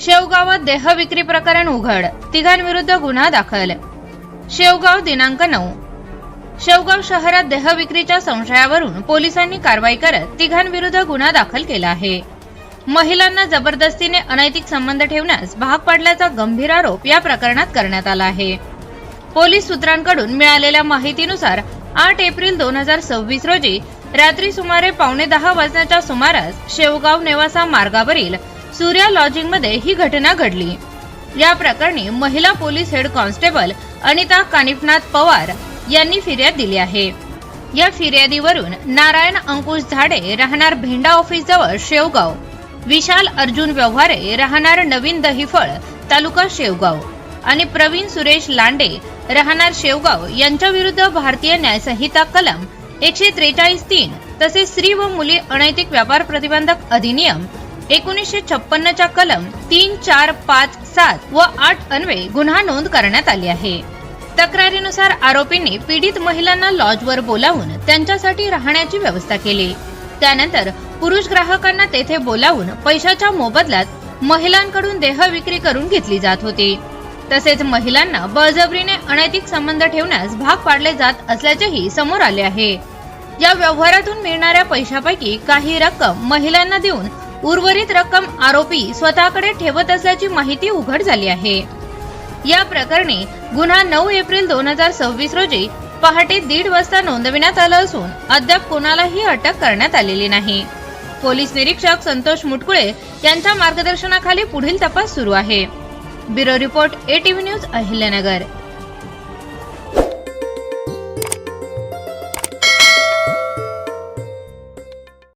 शेवगावात देहविक्री प्रकरण उघड, तिघांविरुद्ध गुन्हा दाखल। शेवगाव दिनांक 9। शेवगाव शहरात देहविक्रीच्या संशयावरून पोलिसांनी कारवाई करत तिघांविरुद्ध गुन्हा दाखल केला आहे। महिलांना जबरदस्तीने अनैतिक संबंध ठेवण्यास भाग पाडल्याचा गंभीर आरोप या प्रकरणात करण्यात आला आहे। पोलीस सूत्रांकडून मिळालेल्या माहितीनुसार 8 एप्रिल 2026 रोजी रात्री सुमारे 9:15 वाजण्याच्या सुमारास शेवगाव नेवासा मार्गावरील सूर्या लॉजिंग मध्ये ही घटना घडली। या प्रकरणी महिला police head constable Anita Kanifnath Pawar यांनी फिर्याद दिली आहे। या फिर्यादीवरून नारायण अंकुश झाडे राहणार भेंडा ऑफिस जवळ शेवगाव, विशाल अर्जुन व्यवहारे राहणार नवीन दहिफळ तालुका शेवगाव आणि प्रवीण सुरेश लांडे राहणार शेवगाव यांच्या विरुद्ध भारतीय न्यायसंहिता कलम 143(3) तसेच स्त्री व मुली अनैतिक व्यापार प्रतिबंधक अधिनियम 1956 च्या कलम 3, 4, 5, 7 व 8 अन्वये गुन्हा नोंद करण्यात आली आहे। तक्रारीनुसार आरोपींनी पीडित महिलांना लॉजवर बोलावून त्यांच्यासाठी राहण्याची व्यवस्था केली। त्यानंतर पुरुष ग्राहकांना तेथे बोलावून पैशाच्या मोबदल्यात महिलांकडून देह विक्री करून घेतली जात होती। तसेच महिलांना बळजबरीने अनैतिक संबंध ठेवण्यास भाग पाडले जात असल्याचेही समोर आले आहे। या व्यवहारातून मिळणाऱ्या पैशापैकी काही रक्कम महिलांना देऊन उर्वरित रक्कम आरोपी स्वतःकडे ठेवत असल्याची माहिती उघड झाली आहे। या प्रकरणी गुन्हा 9 एप्रिल 2026 रोजी पहाटे 1:30 वाजता नोंदविण्यात आला असून अद्याप कोणालाही अटक करण्यात आलेली नाही। पोलीस निरीक्षक संतोष मुटकुळे यांच्या मार्गदर्शनाखाली पुढील तपास सुरू आहे। Bureau report ATV news Ahilyanagar.